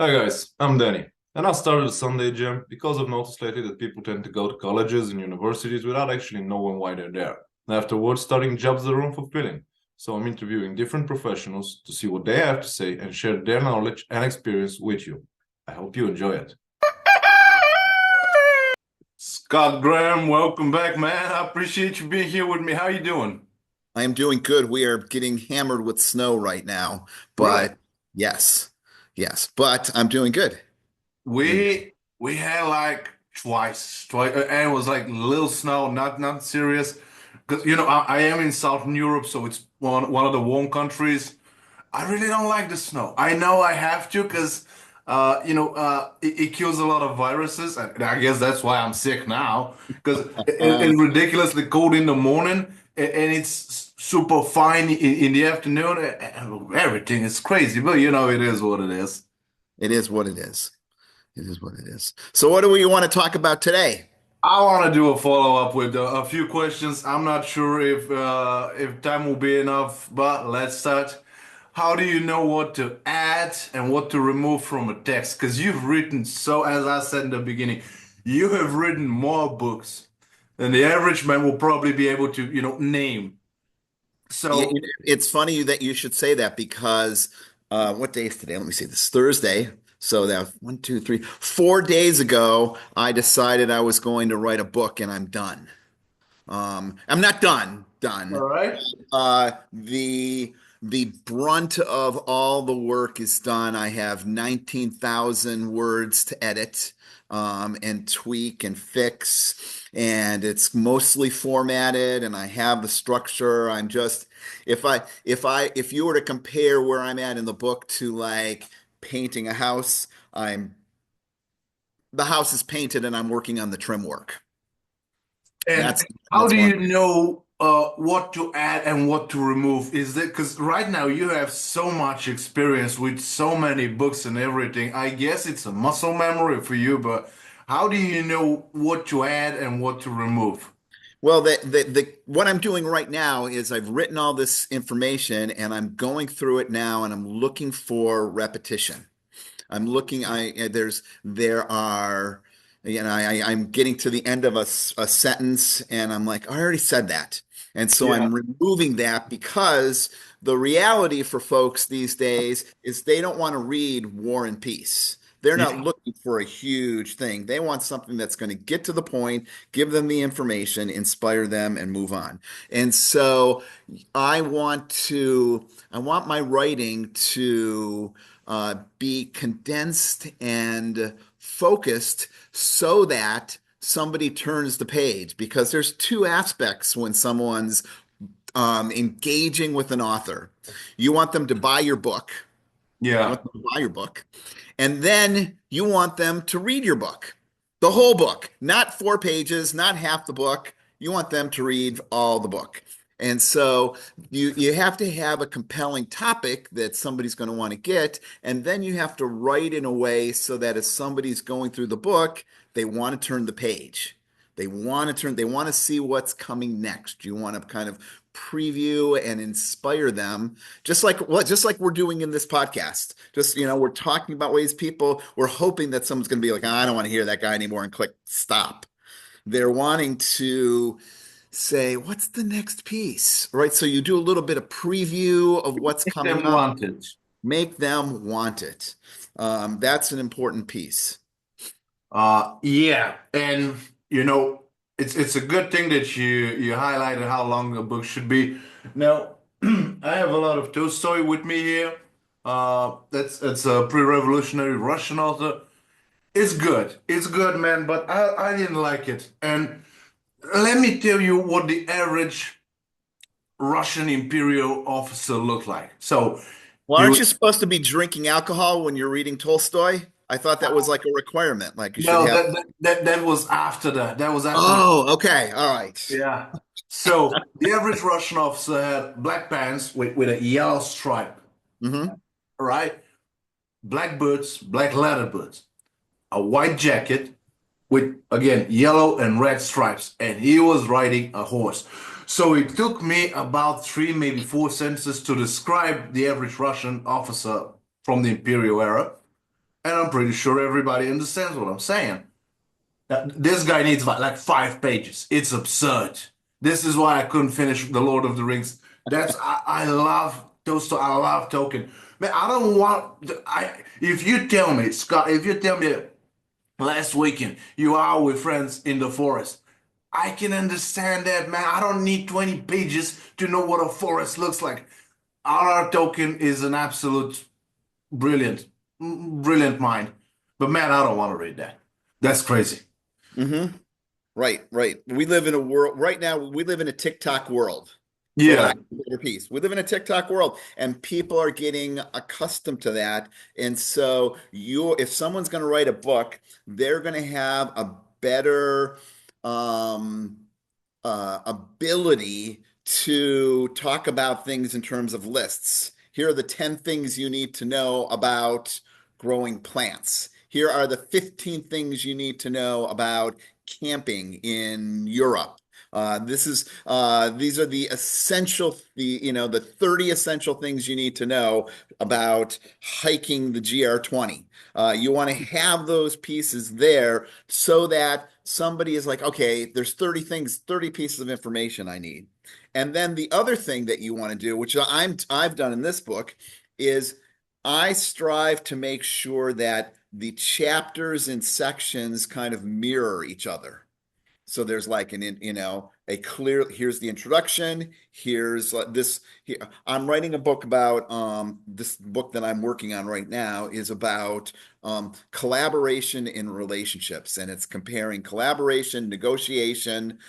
Hi guys, I'm Danny, and I started a Sunday gym because I've noticed lately that people tend to go to colleges and universities without actually knowing why they're there. And afterwards, starting jobs that are unfulfilling. So I'm interviewing different professionals to see what they have to say and share their knowledge and experience with you. I hope you enjoy it. Scott Graham, welcome back, man. I appreciate you being here with me. How you doing? I am doing good. We are getting hammered with snow right now, Really? but yes, yes, but I'm doing good. Doing good. We had like twice, and it was like little snow, not serious. Because I am in Southern Europe, so it's one of the warm countries. I really don't like the snow. I know I have to because it kills a lot of viruses, and I guess that's why I'm sick now. Because Um, it's ridiculously cold in the morning, and it's super fine in the afternoon. And everything is crazy, but it is what it is. it is what it is. It is what it is. So what do we want to talk about today? I want to do a follow-up with a few questions. I'm not sure if time will be enough, but let's start. How do you know what to add and what to remove from a text? Because you've written so, as I said in the beginning, you have written more books than the average man will probably be able to, name. So, It's funny that you should say that because what day is today? Let me see. This is Thursday. So that one, two, three, 4 days ago, I decided I was going to write a book, and I'm done. I'm not done. all right. The brunt of all the work is done. I have 19,000 words to edit, and tweak and fix, and it's mostly formatted, and I have the structure. I'm just if you were to compare where I'm at in the book to like painting a house, I'm the house is painted and I'm working on the trim work. And That's how that's do one. you know what to add and what to remove? Is that because right now you have so much experience with so many books and everything? I guess it's a muscle memory for you, but how do you know what to add and what to remove? Well, what I'm doing right now is I've written all this information and I'm going through it now and I'm looking for repetition. I'm looking, there are, I'm getting to the end of a sentence and I'm like, I already said that. And so Yeah. I'm removing that because the reality for folks these days is they don't want to read War and Peace. They're not Yeah. looking for a huge thing. They want something that's going to get to the point, give them the information, inspire them, and move on. And so I want my writing to be condensed and focused so that somebody turns the page because there's two aspects when someone's engaging with an author. You want them to buy your book. You Yeah. want them to buy your book. And then you want them to read your book, the whole book, not 4 pages, not half the book. You want them to read all the book. And so you have to have a compelling topic that somebody's going to want to get, and then you have to write in a way so that as somebody's going through the book, they want to turn the page. They want to see what's coming next. You want to kind of preview and inspire them, just like we're doing in this podcast. Just, we're talking about ways we're hoping that someone's going to be like, I don't want to hear that guy anymore and click stop. They're wanting to say, what's the next piece? Right? So you do a little bit of preview of what's Make coming them up, want it. make them want it. That's an important piece. Yeah, and you know, it's a good thing that you highlighted how long a book should be. Now, I have a lot of Tolstoy with me here. That's a pre-revolutionary Russian author. It's good, man, but I didn't like it. And let me tell you what the average Russian imperial officer looked like. So Well, he aren't was you supposed to be drinking alcohol when you're reading Tolstoy? I thought that was like a requirement. Like you should no, have. that was after that. That was after the Oh, okay. All right. yeah. So the average Russian officer had black pants with a yellow stripe, Hmm. right? Black boots, black leather boots, a white jacket with again yellow and red stripes, and he was riding a horse. So it took me about three, maybe four sentences to describe the average Russian officer from the imperial era. And I'm pretty sure everybody understands what I'm saying. This guy needs like 5 pages. It's absurd. This is why I couldn't finish The Lord of the Rings. I love Tolstoy. I love Tolkien. Man, I don't want. I if you tell me, Scott, if you tell me last weekend you are with friends in the forest, I can understand that, man. I don't need 20 pages to know what a forest looks like. R.R. Tolkien is an absolute brilliant, brilliant mind. But man, I don't want to read that. That's crazy. Hmm. Right, right. We live in a world right now. We live in a TikTok world, for Yeah. lack of a better piece. We live in a TikTok world, and people are getting accustomed to that. And so, if someone's going to write a book, they're going to have a better um, ability to talk about things in terms of lists. Here are the 10 things you need to know about growing plants. Here are the 15 things you need to know about camping in Europe. These are the essential, the 30 essential things you need to know about hiking the GR20. You want to have those pieces there so that somebody is like, okay, there's 30 things, 30 pieces of information I need. And then the other thing that you want to do, which I've done in this book, is I strive to make sure that the chapters and sections kind of mirror each other. So there's like a clear, here's the introduction, here's this here. I'm writing a book about this book that I'm working on right now is about collaboration in relationships, and it's comparing collaboration, negotiation,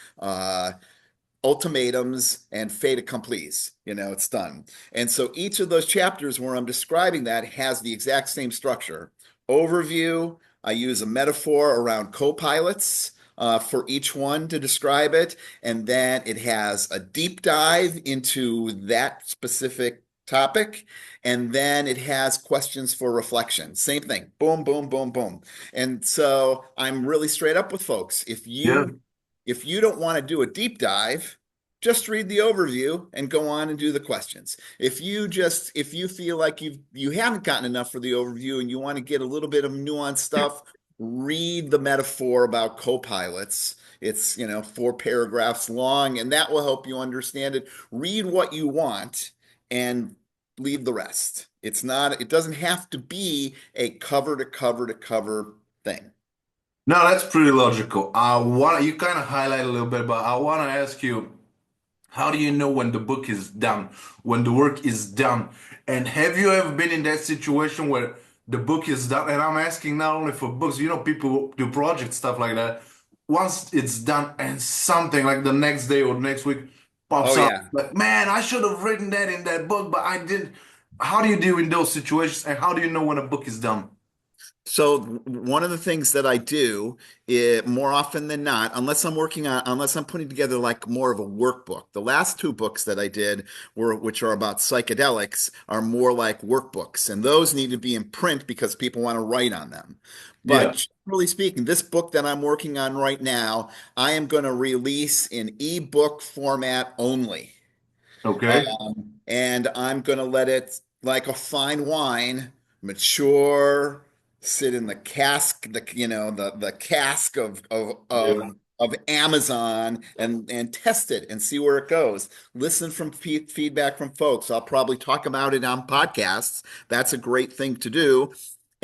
ultimatums, and fait accomplis. It's done. And so each of those chapters where I'm describing that has the exact same structure. Overview, I use a metaphor around co-pilots for each one to describe it. And then it has a deep dive into that specific topic. And then it has questions for reflection. Same thing. Boom, boom, boom, boom. And so I'm really straight up with folks. If Yeah. you don't want to do a deep dive, just read the overview and go on and do the questions. If you feel like you haven't gotten enough for the overview and you want to get a little bit of nuanced stuff, read the metaphor about co-pilots. It's 4 paragraphs long, and that will help you understand it. Read what you want and leave the rest. It doesn't have to be a cover to cover to cover thing. No, that's pretty logical. You kind of highlight a little bit, but I want to ask you, how do you know when the book is done, when the work is done? And have you ever been in that situation where the book is done? And I'm asking not only for books, people do project stuff like that. Once it's done and something like the next day or next week Oh pops up, yeah. like, man, I should have written that in that book, but I didn't. How do you deal in those situations? And how do you know when a book is done? So one of the things that I do more often than not, unless I'm putting together like more of a workbook. The last 2 books that I did which are about psychedelics, are more like workbooks, and those need to be in print because people want to write on them. Yeah. But generally speaking, this book that I'm working on right now, I am going to release in ebook format only. Okay. And I'm going to let it, like a fine wine, mature, sit in the cask, the cask Yeah. of Amazon, and test it and see where it goes. Listen from feedback from folks. I'll probably talk about it on podcasts. That's a great thing to do.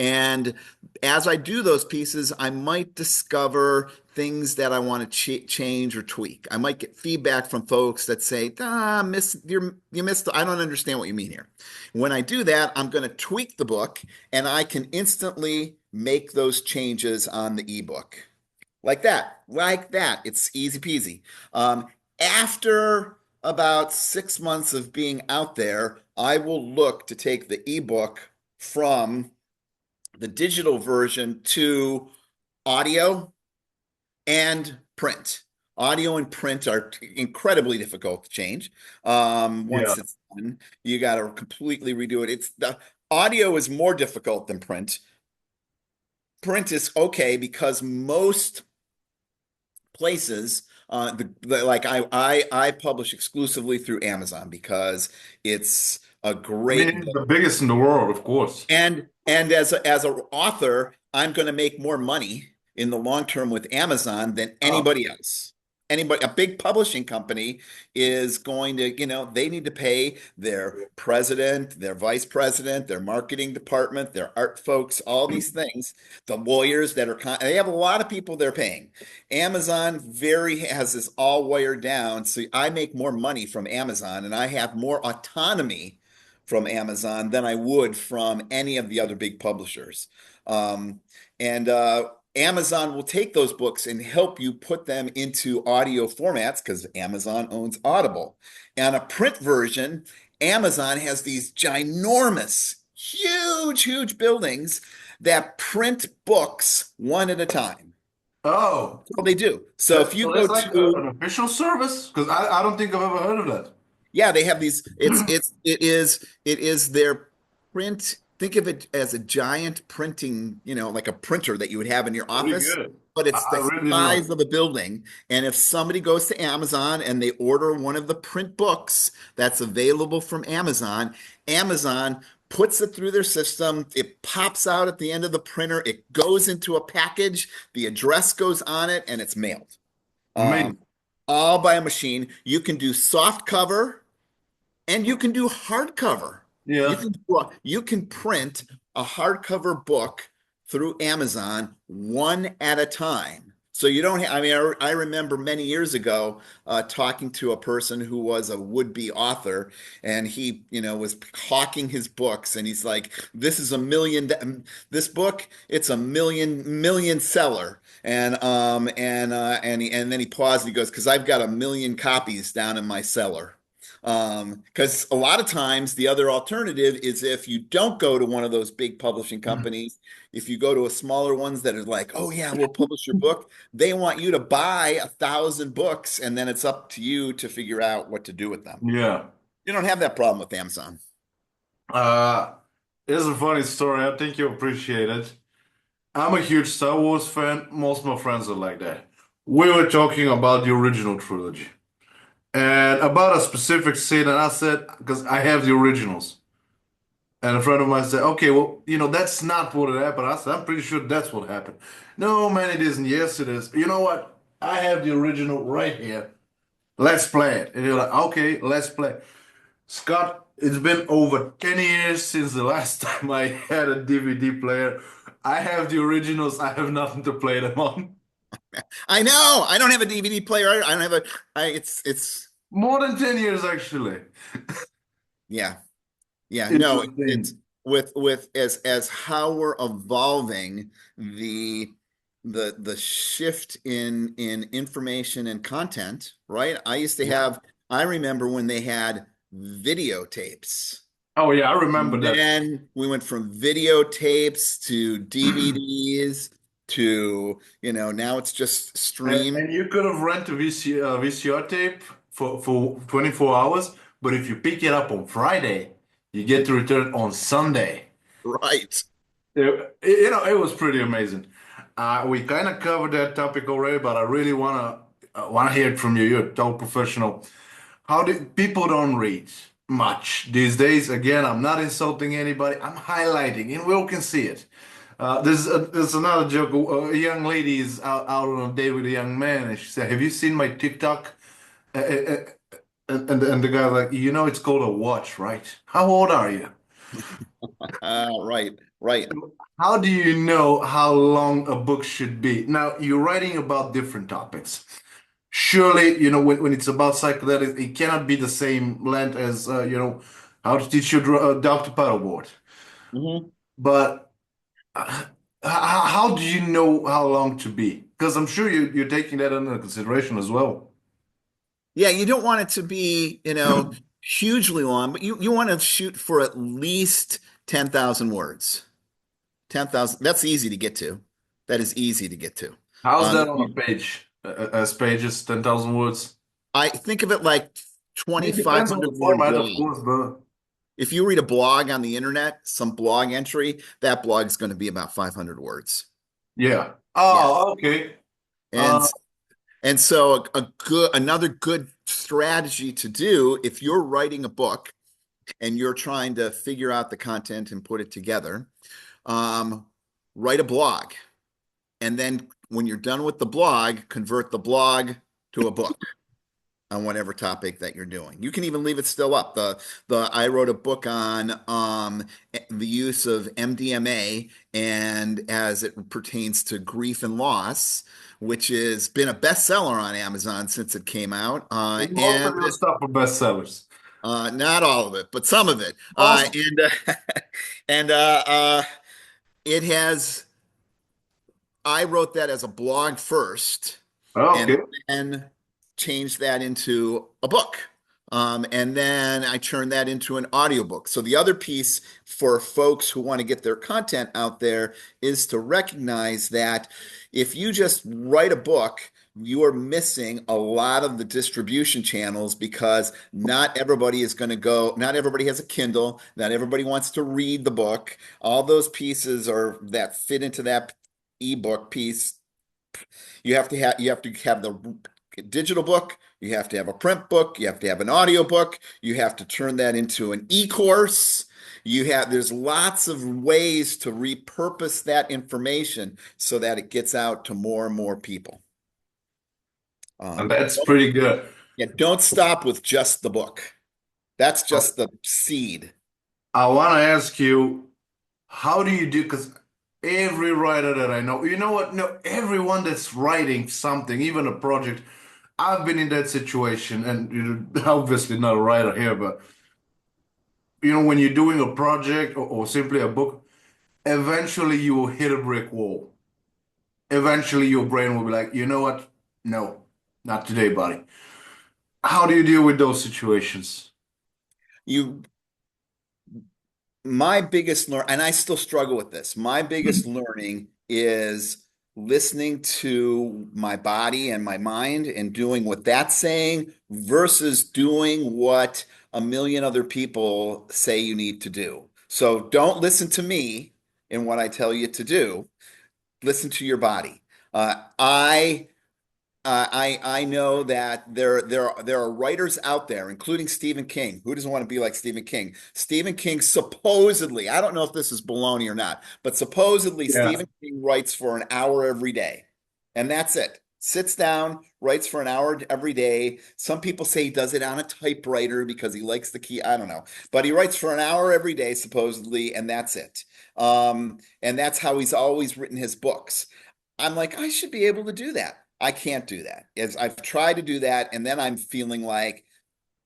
And as I do those pieces, I might discover things that I want to change or tweak. I might get feedback from folks that say, you missed, I don't understand what you mean here. When I do that, I'm going to tweak the book and I can instantly make those changes on the ebook. Like that. It's easy peasy. After about 6 months of being out there, I will look to take the ebook from the digital version to audio and print. Audio and print are incredibly difficult to change. Yeah. Once it's done, you got to completely redo it. It's the audio is more difficult than print. Print is okay because most places Like I publish exclusively through Amazon because it's a I great. mean, the biggest in the world, of course. And as an author, I'm going to make more money in the long term with Amazon than Oh, anybody else. Anybody, a big publishing company is going to, they need to pay their president, their vice president, their marketing department, their art folks, all these things, the lawyers that are, they have a lot of people they're paying. Amazon very has this all wired down. So I make more money from Amazon and I have more autonomy from Amazon than I would from any of the other big publishers. And Amazon will take those books and help you put them into audio formats because Amazon owns Audible. And a print version, Amazon has these ginormous, huge, huge buildings that print books one at a time. oh, Well, they do. So if you so go that's like to an official service? Because I don't think I've ever heard of that. Yeah, they have these. It is their print. Think of it as a giant printing, like a printer that you would have in your Pretty office, good. but I, it's I the really didn't size know. of a building. And if somebody goes to Amazon and they order one of the print books that's available from Amazon, Amazon puts it through their system. It pops out at the end of the printer. It goes into a package. The address goes on it, and it's mailed. Um, Amazing. all by a machine. You can do soft cover and you can do hardcover. Yeah. You can print a hardcover book through Amazon one at a time. So you don't have, I mean, I remember many years ago talking to a person who was a would-be author, and he, was hawking his books, and he's like, "This is this book, it's a million seller." And then he paused, and he goes, "Because I've got 1 million copies down in my cellar." Because a lot of times the other alternative is if you don't go to one of those big publishing companies, if you go to a smaller ones that are like, oh yeah, we'll publish your book, they want you to buy 1,000 books, and then it's up to you to figure out what to do with them. Yeah. You don't have that problem with Amazon. Uh, it's a funny story. I think you appreciate it. I'm a huge Star Wars fan. Most of my friends are like that. We were talking about the original trilogy and about a specific scene, and I said, because I have the originals. And a friend of mine said, okay, well, that's not what it happened. I said, I'm pretty sure that's what happened. No, man, it isn't. Yes, it is. You know what? I have the original right here. Let's play it. And you're like, okay, let's play. Scott, it's been over 10 years since the last time I had a DVD player. I have the originals. I have nothing to play them on. I know. I don't have a DVD player. I don't have a. It's. More than 10 years, actually. Yeah. Yeah, It's no, it's insane. with as how we're evolving the shift in information and content, right? Yeah. I remember when they had videotapes. Oh, yeah, I remember And that. then we went from videotapes to DVDs to, now it's just stream. And you could have rented a VCR tape for 24 hours, but if you pick it up on Friday, you get to return on Sunday. Right. It was pretty amazing. We kind of covered that topic already, but I really wanna hear it from you. You're a total professional. How do people don't read much these days? Again, I'm not insulting anybody. I'm highlighting, and we all can see it. There's another joke. A young lady is out on a date with a young man, and she said, "Have you seen my TikTok?" And the guy's like, it's called a watch, right? How old are you? Right, right. How do you know how long a book should be? Now, you're writing about different topics. Surely, when it's about psychedelics, it cannot be the same length as, how to teach your Dr. Paddleboard. Mhm. But uh, how do you know how long to be? Because I'm sure you're taking that into consideration as well. Yeah, you don't want it to be, hugely long, but you want to shoot for at least 10,000 words. 10,000, that's easy to get to. That is easy to get to. How's Um, that on a page? As pages, 10,000 words? I think of it like It depends on 2,500 the word format, of blog. course, but If you read a blog on the internet, some blog entry, that blog is going to be about 500 words. yeah. Yeah. Oh, okay. And Uh, And so another good strategy to do if you're writing a book and you're trying to figure out the content and put it together, um, write a blog. And then when you're done with the blog, convert the blog to a book on whatever topic that you're doing. You can even leave it still up. The I wrote a book on the use of MDMA and as it pertains to grief and loss, which has been a bestseller on Amazon since it came out. Most of your stuff are bestsellers. Not all of it, but some of it. Awesome. And it has. I wrote that as a blog first, and Okay. then changed that into a book. And then I turned that into an audiobook. So the other piece for folks who want to get their content out there is to recognize that if you just write a book, you are missing a lot of the distribution channels because not everybody is going to go, not everybody has a Kindle, not everybody wants to read the book. All those pieces are that fit into that ebook piece. You have to have the digital book, you have to have a print book, you have to have an audio book, you have to turn that into an e-course. There's lots of ways to repurpose that information so that it gets out to more and more people. And Um, that's pretty good. yeah, don't stop with just the book. That's Oh, just the seed. I want to ask you, how do you do? Because every writer that I know, you know what? No, everyone that's writing something, even a project, I've been in that situation, and obviously not a writer here, but when you're doing a project or simply a book, eventually you will hit a brick wall. Eventually your brain will be like, you know what? No, not today, buddy. How do you deal with those situations? You My biggest learn, and I still struggle with this. My biggest learning is listening to my body and my mind and doing what that's saying versus doing what a million other people say you need to do. So don't listen to me in what I tell you to do. Listen to your body. I know that there are writers out there, including Stephen King. Who doesn't want to be like Stephen King? Stephen King supposedly, I don't know if this is baloney or not, but supposedly Yeah. Stephen King writes for an hour every day, and that's it. Sits down, writes for an hour every day. Some people say he does it on a typewriter because he likes the key. I don't know, but he writes for an hour every day supposedly, and that's it. And that's how he's always written his books. I'm like, I should be able to do that. I can't do that. As I've tried to do that, and then I'm feeling like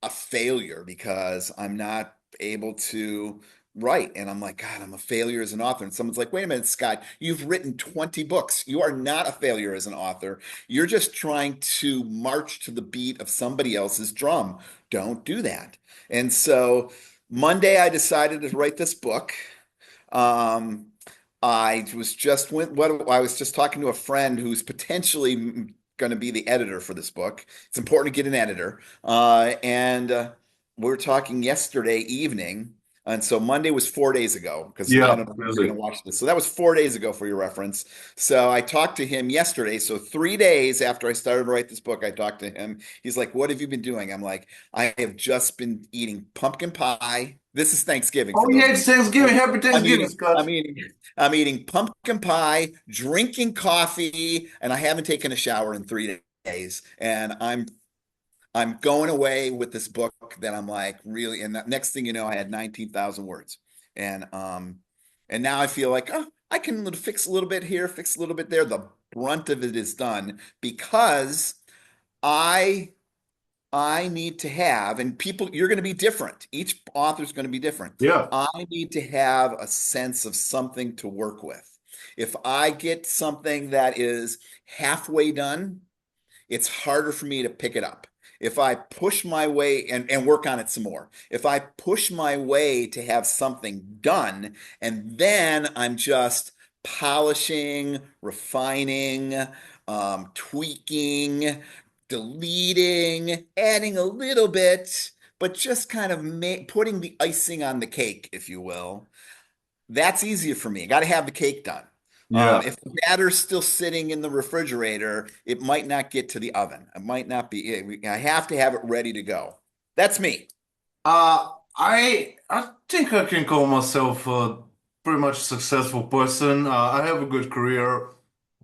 a failure because I'm not able to write. And I'm like, God, I'm a failure as an author. And someone's like, wait a minute, Scott, you've written 20 books. You are not a failure as an author. You're just trying to march to the beat of somebody else's drum. Don't do that. And so Monday, I decided to write this book. Um, I was just talking to a friend who's potentially going to be the editor for this book. It's important to get an editor. And we were talking yesterday evening. And so Monday was 4 days ago, because I Yeah, don't know when you're going music. to watch this. So that was 4 days ago for your reference. So I talked to him yesterday. So 3 days after I started to write this book, I talked to him. He's like, "What have you been doing?" I'm like, "I have just been eating pumpkin pie." This is Thanksgiving Oh for yeah, those of it's you. Thanksgiving. Happy I'm Thanksgiving, eating, Scott. I'm eating, I'm eating pumpkin pie, drinking coffee, and I haven't taken a shower in 3 days. And I'm going away with this book that I'm like really, and the next thing you know, I had 19,000 words. And now I feel like, oh, I can fix a little bit here, fix a little bit there. The brunt of it is done because I I need to have, and people, you're going to be different. Each author is going to be different. Yeah. I need to have a sense of something to work with. If I get something that is halfway done, it's harder for me to pick it up. If I push my way and work on it some more, if I push my way to have something done and then I'm just polishing, refining, tweaking, deleting, adding a little bit, but just kind of putting the icing on the cake, if you will, that's easier for me. Got to have the cake done. Yeah. If the batter's still sitting in the refrigerator, it might not get to the oven. It might not be. I have to have it ready to go. That's me. I think I can call myself a pretty much successful person. I have a good career,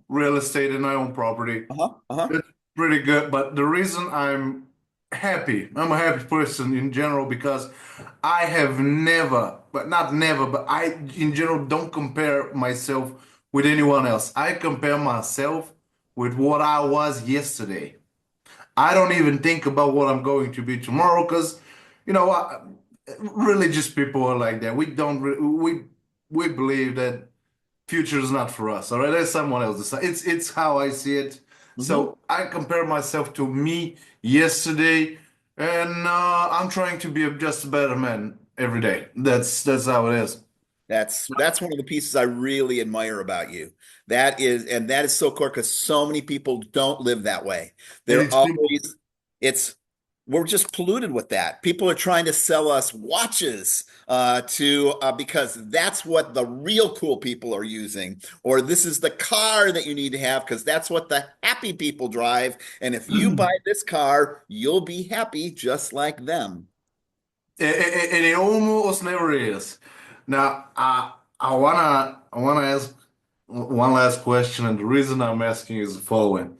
real estate, and I own property. Uh-huh. Uh-huh. It's pretty good, but the reason I'm a happy person in general because I have never, but not never, but I in general don't compare myself with anyone else. I compare myself with what I was yesterday. I don't even think about what I'm going to be tomorrow because, you know, religious people are like that. We don't, we believe that future is not for us. All right, that's someone else decide. It's how I see it. Hmm. So I compare myself to me yesterday, and I'm trying to be just a better man every day. That's how it is. That's one of the pieces I really admire about you. And that is so core because so many people don't live that way. And They're it's people. always, it's we're just polluted with that. People are trying to sell us watches to because that's what the real cool people are using, or this is the car that you need to have because that's what the happy people drive. And if you buy this car, you'll be happy just like them. And it almost never is. Now, I wanna ask one last question, and the reason I'm asking is the following.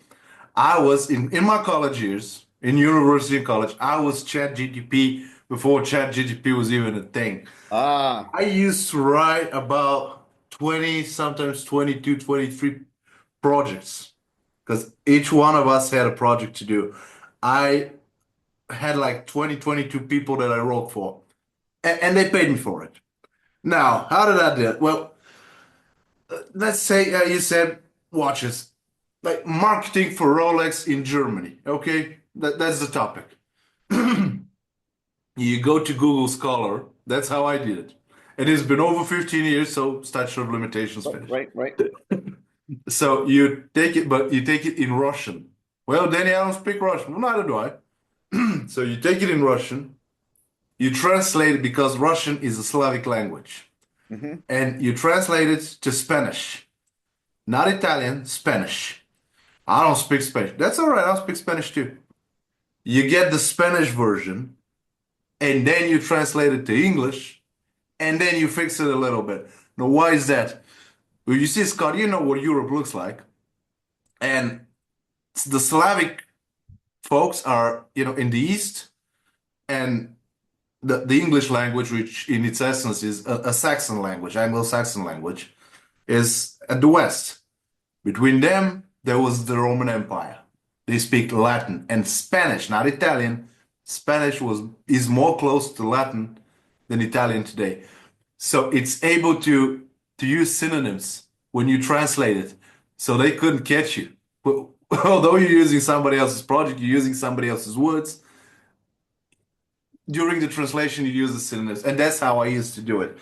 I was in my college years, in university and college, I was Chat GTP before Chat GTP was even a thing. Ah, I used to write about 20, sometimes 22, 23 projects because each one of us had a project to do. I had like 20, 22 people that I wrote for, and they paid me for it. Now, how did I do it? Well, let's say you said watches, like marketing for Rolex in Germany. Okay, that's the topic. You go to Google Scholar. That's how I did it. And it's been over 15 years, so statute of limitations right, finished. right, right. So you take it, but you take it in Russian. Well, Danny, I don't speak Russian. Well, neither do I. So you take it in Russian, you translate it because Russian is a Slavic language, Hmm. and you translate it to Spanish, not Italian, Spanish. I don't speak Spanish. That's all right. I'll speak Spanish too. You get the Spanish version, and then you translate it to English, and then you fix it a little bit. Now, why is that? Well, you see, Scott, you know what Europe looks like, and the Slavic folks are, in the East, and the English language, which in its essence is a Saxon language, Anglo-Saxon language, is at the West. Between them, there was the Roman Empire. They speak Latin and Spanish, not Italian. Spanish is more close to Latin than Italian today. So it's able to use synonyms when you translate it. So they couldn't catch you. But although you're using somebody else's project, you're using somebody else's words. During the translation, you use the synonyms, and that's how I used to do it.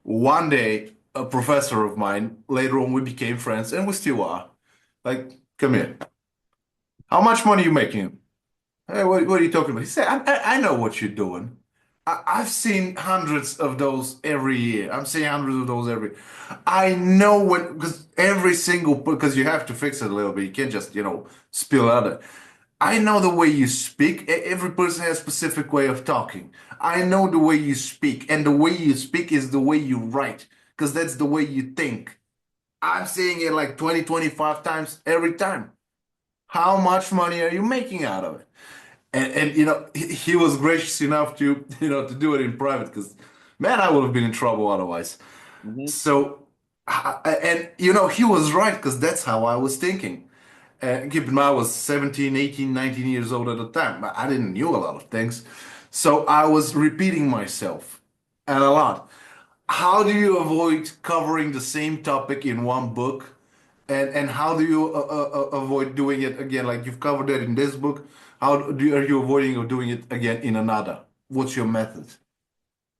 One day, a professor of mine, later on we became friends, and we still are. Like, come here. How much money are you making? Hey, what are you talking about? He said, I know what you're doing. I've seen hundreds of those every year. I'm seeing hundreds of those every. I know when because every single because you have to fix it a little bit. You can't just spill out. I know the way you speak. Every person has a specific way of talking. I know the way you speak, and the way you speak is the way you write because that's the way you think. I'm saying it like 20, 25 times every time. How much money are you making out of it? And he was gracious enough to to do it in private because man, I would have been in trouble otherwise. Hmm. So and he was right because that's how I was thinking. Keep in mind, I was 17, 18, 19 years old at the time. I didn't knew a lot of things. So I was repeating myself and a lot. How do you avoid covering the same topic in one book? And how do you avoid doing it again? Like you've covered that in this book. Are you avoiding or doing it again in another? What's your method?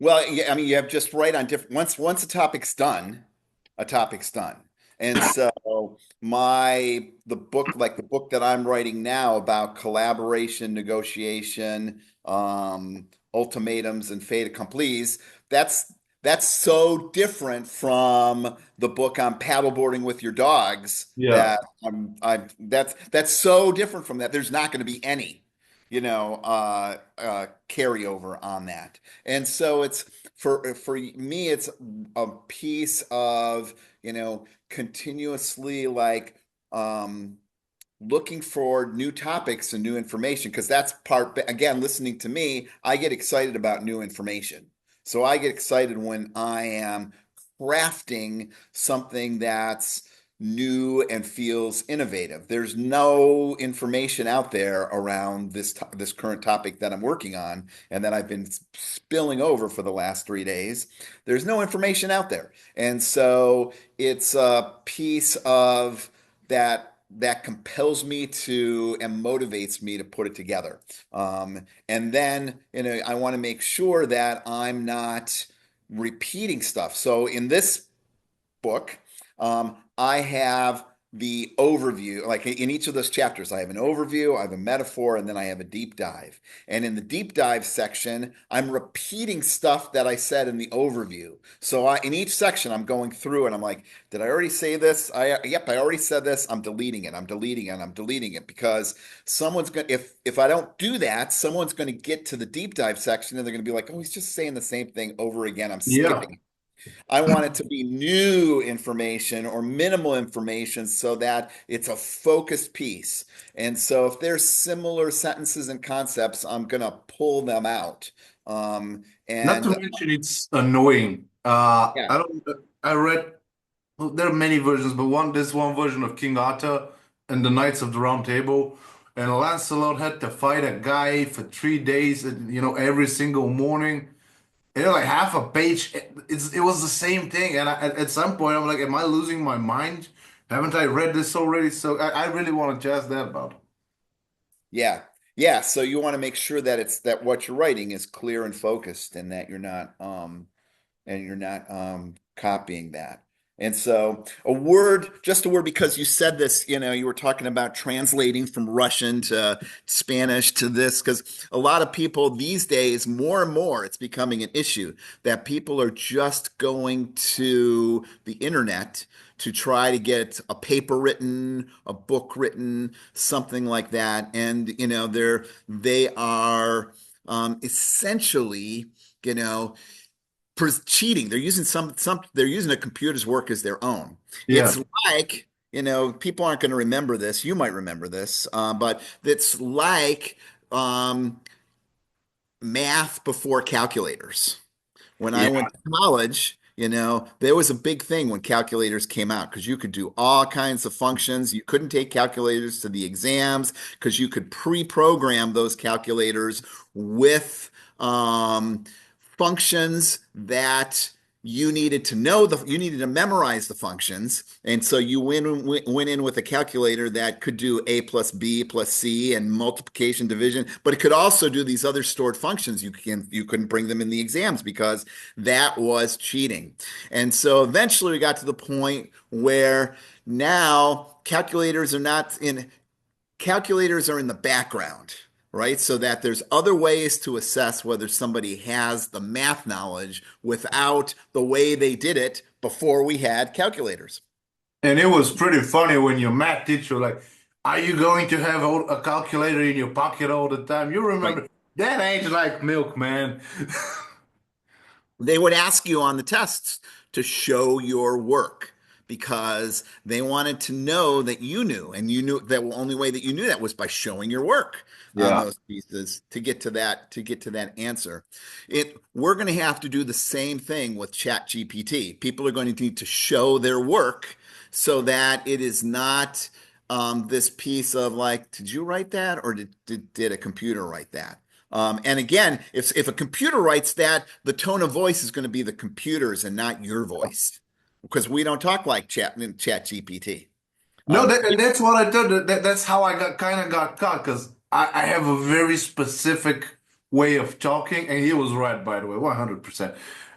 Well, yeah, I mean, you have just right on different. Once a topic's done. And so the book, like the book that I'm writing now about collaboration, negotiation, ultimatums, and fait accomplis, that's That's so different from the book on paddleboarding with your dogs Yeah. that that's so different from that. There's not going to be any, carryover on that. And so it's for me, it's a piece of, continuously like um looking for new topics and new information because that's part again listening to me I get excited about new information, so I get excited when I am crafting something that's new and feels innovative. There's no information out there around this current topic that I'm working on and that I've been spilling over for the last 3 days. There's no information out there, and so it's a piece of that compels me to and motivates me to put it together. And then, I want to make sure that I'm not repeating stuff. So in this book, I have the overview. Like in each of those chapters, I have an overview, I have a metaphor, and then I have a deep dive. And in the deep dive section, I'm repeating stuff that I said in the overview. So in each section, I'm going through and I'm like, did I already say this? Yep, I already said this. I'm deleting it. I'm deleting it. I'm deleting it because someone's going to, if I don't do that, someone's going to get to the deep dive section and they're going to be like, oh, he's just saying the same thing over again. I'm Yeah. skipping. I want it to be new information or minimal information so that it's a focused piece. And so if there's similar sentences and concepts, I'm going to pull them out. Not to And mention it's annoying. yeah, I don't. I read. Well, there are many versions, but this one version of King Arthur and the Knights of the Round Table, and Lancelot had to fight a guy for 3 days, and every single morning. And like half a page, it was the same thing. And at some point, I'm like, am I losing my mind? Haven't I read this already? So I really want to jazz that about. yeah, yeah. So you want to make sure that it's that what you're writing is clear and focused and that you're not copying that. And so just a word, because you said this, you were talking about translating from Russian to Spanish to this, because a lot of people these days, more and more, it's becoming an issue that people are just going to the internet to try to get a paper written, a book written, something like that. And, they are essentially, you know, cheating. They're using a computer's work as their own. Yeah, It's like, people aren't going to remember this. You might remember this, but it's like um, math before calculators. When I yeah, went to college, there was a big thing when calculators came out because you could do all kinds of functions. You couldn't take calculators to the exams because you could pre-program those calculators with functions that you needed to memorize the functions. And so you went in with a calculator that could do a plus b plus c and multiplication, division, but it could also do these other stored functions. You couldn't bring them in the exams because that was cheating. And so eventually we got to the point where now calculators are in the background, right? So that there's other ways to assess whether somebody has the math knowledge without the way they did it before we had calculators. and it was pretty funny when your math teacher like, "Are you going to have a calculator in your pocket all the time?" You Right. remember that ain't like milk, man. They would ask you on the tests to show your work because they wanted to know that you knew, and you knew that the only way that you knew that was by showing your work on Yeah. those pieces to get to that answer. We're going to have to do the same thing with Chat GPT. People are going to need to show their work so that it is not this piece of like, did you write that or did a computer write that? And again, if a computer writes that, the tone of voice is going to be the computer's and not your voice, because we don't talk like Chat GPT. No, Um, that's what I did. That's how I got caught because I have a very specific way of talking, and he was right, by the way, 100%.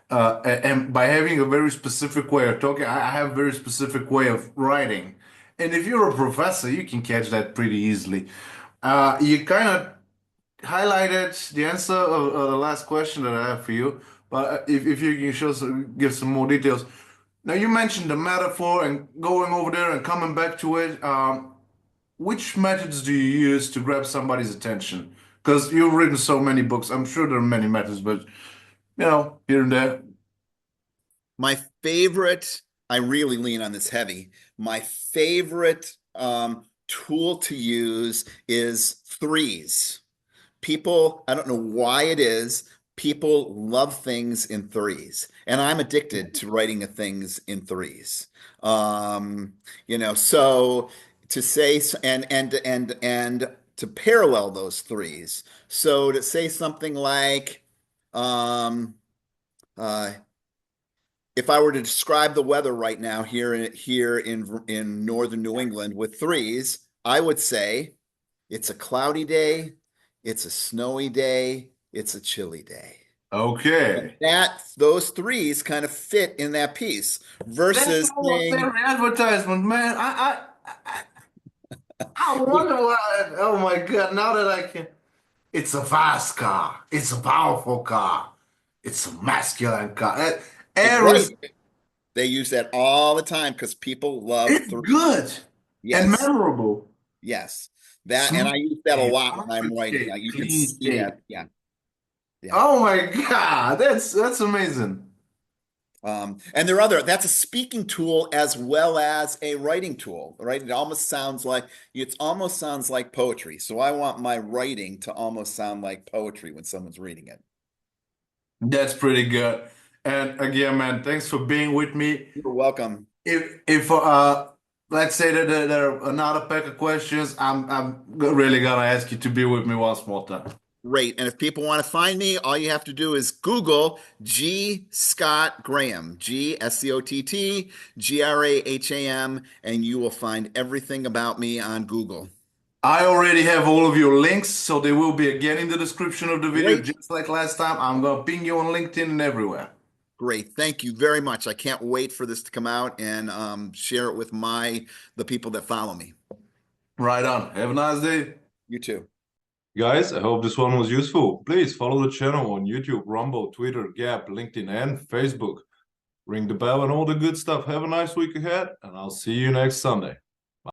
And by having a very specific way of talking, I have a very specific way of writing. And if you're a professor, you can catch that pretty easily. You kind of highlighted the answer of the last question that I have for you. But if you can give some more details. Now you mentioned the metaphor and going over there and coming back to it. Which methods do you use to grab somebody's attention? Because you've written so many books. I'm sure there are many methods, but here and there. My favorite, I really lean on this heavy. My favorite tool to use is threes. People, I don't know why it is, people love things in threes. And I'm addicted to writing things in threes. So to say and to parallel those threes. So to say something like, um, uh, if I were to describe the weather right now here in northern New England with threes, I would say it's a cloudy day, it's a snowy day, it's a chilly day. And Okay. those threes kind of fit in that piece That's versus almost saying, every advertisement, man. I wonder why. Oh my God! Now that I can, it's a fast car. It's a powerful car. It's a masculine car. Every right, they use that all the time because people love it's threes. good and Yes, memorable. yes. And Smooth I use that a shave, lot when I'm perfect writing. shave, You can clean see shave. that. Yeah, yeah. Oh my God, that's amazing. And that's a speaking tool as well as a writing tool, right? It almost sounds like poetry. So I want my writing to almost sound like poetry when someone's reading it. That's pretty good. And again, man, thanks for being with me. You're welcome. If let's say that there are another pack of questions, I'm really gonna ask you to be with me once more time. Great. And if people want to find me, all you have to do is Google G. Scott Graham, Scott Graham, and you will find everything about me on Google. I already have all of your links, so they will be again in the description of the video, Great. just like last time. I'm gonna ping you on LinkedIn and everywhere. Great. Thank you very much. I can't wait for this to come out and share it with the people that follow me. Right on. Have a nice day. You too. Guys, I hope this one was useful. Please follow the channel on YouTube, Rumble, Twitter, Gap, LinkedIn, and Facebook. Ring the bell and all the good stuff. Have a nice week ahead, and I'll see you next Sunday.